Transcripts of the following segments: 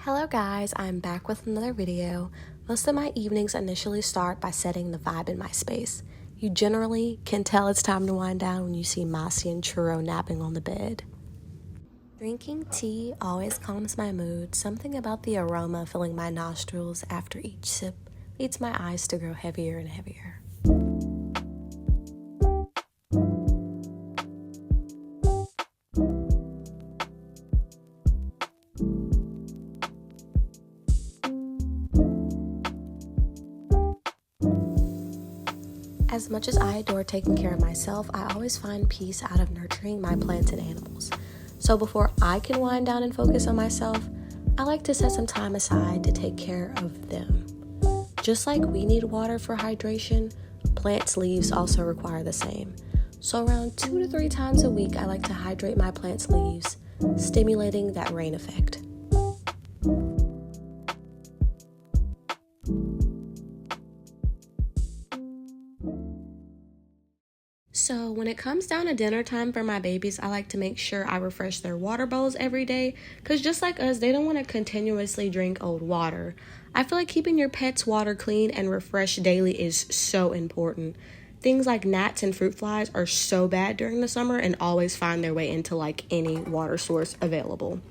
Hello guys, I'm back with another video. Most of my evenings initially start by setting the vibe in my space. You generally can tell it's time to wind down when you see Masi and Churro napping on the bed. Drinking tea always calms my mood. Something about the aroma filling my nostrils after each sip leads my eyes to grow heavier and heavier. As much as I adore taking care of myself, I always find peace out of nurturing my plants and animals. So before I can wind down and focus on myself, I like to set some time aside to take care of them. Just like we need water for hydration, plants' leaves also require the same. So around 2 to 3 times a week, I like to hydrate my plants' leaves, stimulating that rain effect. So when it comes down to dinner time for my babies, I like to make sure I refresh their water bowls every day because just like us, they don't want to continuously drink old water. I feel like keeping your pet's water clean and refreshed daily is so important. Things like gnats and fruit flies are so bad during the summer and always find their way into like any water source available.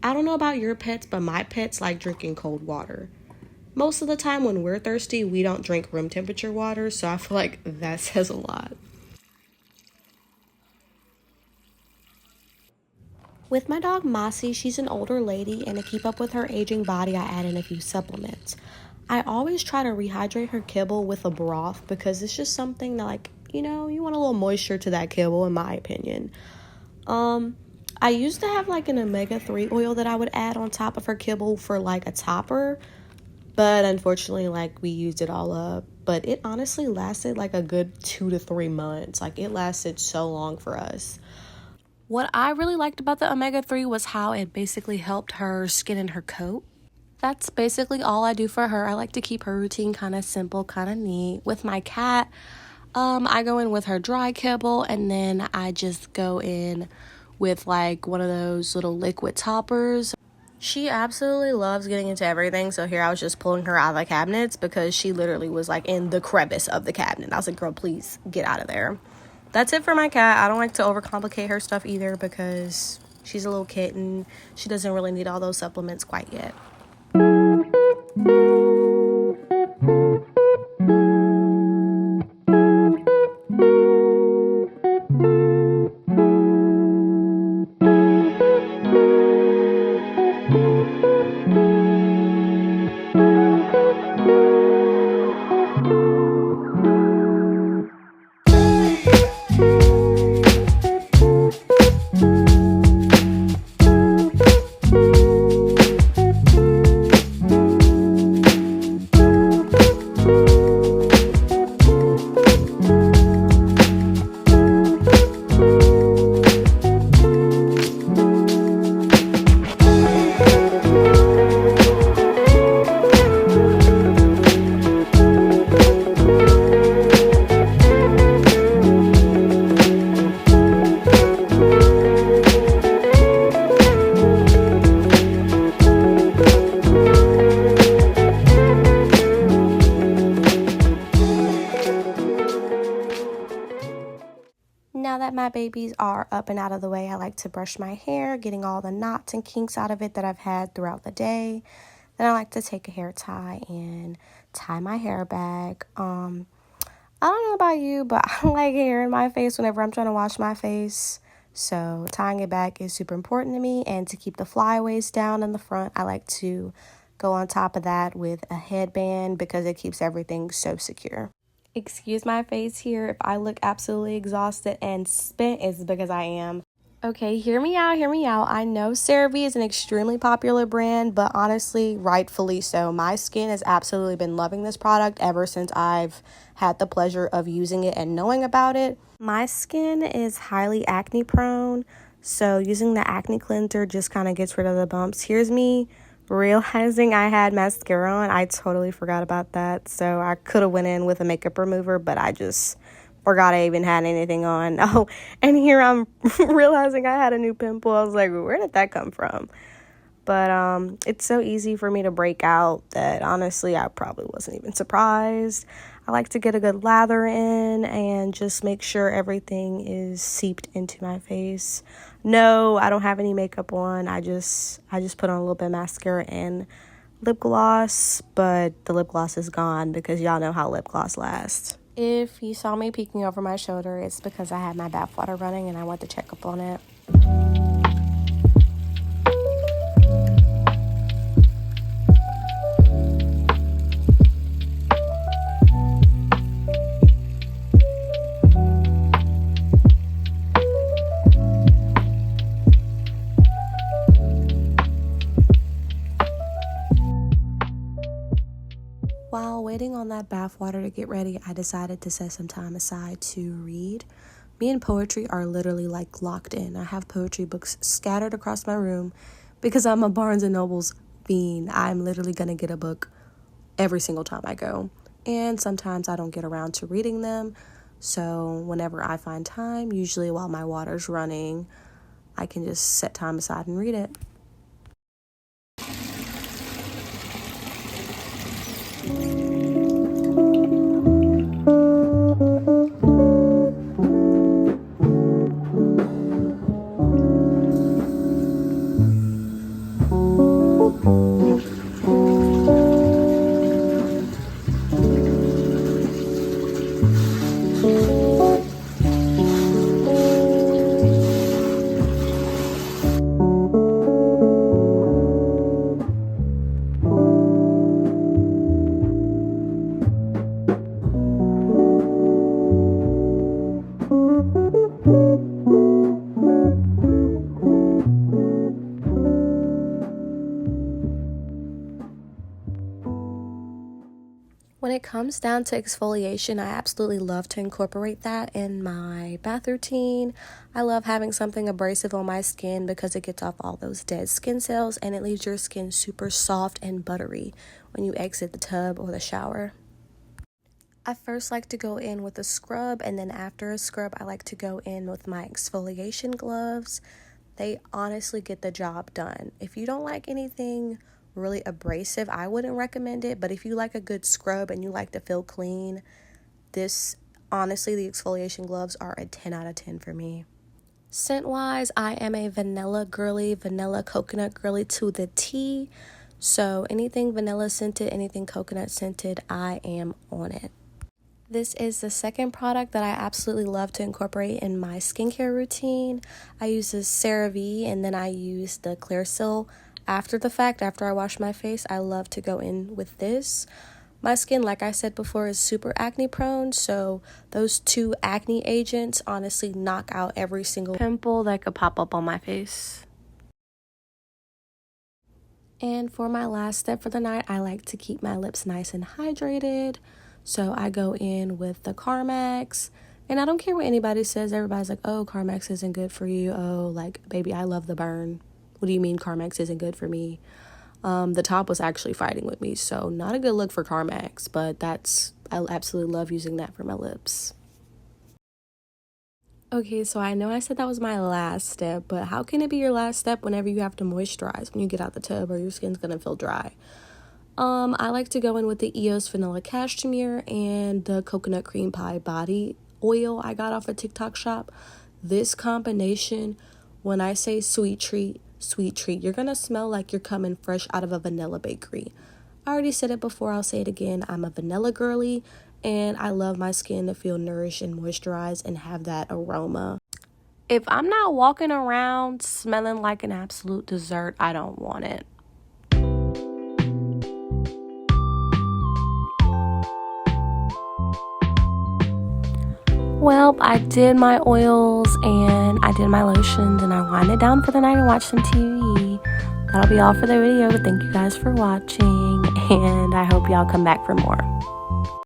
I don't know about your pets, but my pets like drinking cold water. Most of the time when we're thirsty, we don't drink room temperature water, so I feel like that says a lot. With my dog Masi, she's an older lady, and to keep up with her aging body, I add in a few supplements. I always try to rehydrate her kibble with a broth because it's just something that, you want a little moisture to that kibble, in my opinion. I used to have an omega-3 oil that I would add on top of her kibble for a topper, but unfortunately, we used it all up. But it honestly lasted a good 2 to 3 months. It lasted so long for us. What I really liked about the omega-3 was how it basically helped her skin and her coat. That's basically all I do for her. I like to keep her routine kind of simple, kind of neat. With my cat, I go in with her dry kibble, and then I just go in with one of those little liquid toppers. She absolutely loves getting into everything, so here I was just pulling her out of the cabinets because she literally was in the crevice of the cabinet. I was like, girl, please get out of there. That's it for my cat. I don't like to overcomplicate her stuff either because she's a little kitten. She doesn't really need all those supplements quite yet. Now that my babies are up and out of the way, I like to brush my hair, getting all the knots and kinks out of it that I've had throughout the day. Then I like to take a hair tie and tie my hair back. I don't know about you, but I don't like hair in my face whenever I'm trying to wash my face. So tying it back is super important to me. And to keep the flyaways down in the front, I like to go on top of that with a headband because it keeps everything so secure. Excuse my face here. If I look absolutely exhausted and spent, it's because I am. Okay, hear me out. I know CeraVe is an extremely popular brand, but honestly, rightfully so. My skin has absolutely been loving this product ever since I've had the pleasure of using it and knowing about it. My skin is highly acne prone, so using the acne cleanser just kind of gets rid of the bumps. Here's me realizing I had mascara on. I totally forgot about that, so I could have went in with a makeup remover, but I just forgot I even had anything on. Oh, and here I'm realizing I had a new pimple. I was like, where did that come from? But it's so easy for me to break out that honestly I probably wasn't even surprised. I like to get a good lather in and just make sure everything is seeped into my face. No, I don't have any makeup on. I just put on a little bit of mascara and lip gloss, but the lip gloss is gone because y'all know how lip gloss lasts. If you saw me peeking over my shoulder, it's because I had my bath water running and I went to check up on it. While waiting on that bath water to get ready, I decided to set some time aside to read. Me and poetry are literally like locked in. I have poetry books scattered across my room because I'm a Barnes & Noble's fiend. I'm literally going to get a book every single time I go. And sometimes I don't get around to reading them. So whenever I find time, usually while my water's running, I can just set time aside and read it. When it comes down to exfoliation, I absolutely love to incorporate that in my bath routine. I love having something abrasive on my skin because it gets off all those dead skin cells and it leaves your skin super soft and buttery when you exit the tub or the shower. I first like to go in with a scrub, and then after a scrub, I like to go in with my exfoliation gloves. They honestly get the job done. If you don't like anything really abrasive, I wouldn't recommend it, but if you like a good scrub and you like to feel clean, honestly, the exfoliation gloves are a 10 out of 10 for me. Scent wise, I am a vanilla girly, vanilla coconut girly to the T. So anything vanilla scented, anything coconut scented, I am on it. This is the second product that I absolutely love to incorporate in my skincare routine. I use this CeraVe, and then I use the Clearasil after the fact. After I wash my face, I love to go in with this. My skin, like I said before, is super acne prone, so those two acne agents honestly knock out every single pimple that could pop up on my face. And for my last step for the night, I like to keep my lips nice and hydrated. So I go in with the Carmex, and I don't care what anybody says. Everybody's like, oh, Carmex isn't good for you. Oh, like, baby, I love the burn. What do you mean Carmex isn't good for me? The top was actually fighting with me, so not a good look for Carmex, but I absolutely love using that for my lips. Okay, so I know I said that was my last step, but how can it be your last step whenever you have to moisturize when you get out the tub or your skin's gonna feel dry? I like to go in with the EOS Vanilla Cashmere and the Coconut Cream Pie Body Oil I got off a TikTok shop. This combination, when I say sweet treat, you're gonna smell like you're coming fresh out of a vanilla bakery. I already said it before, I'll say it again. I'm a vanilla girly, and I love my skin to feel nourished and moisturized and have that aroma. If I'm not walking around smelling like an absolute dessert, I don't want it. Well, I did my oils and I did my lotions and I wind it down for the night and watch some TV. That'll be all for the video. Thank you guys for watching, and I hope y'all come back for more.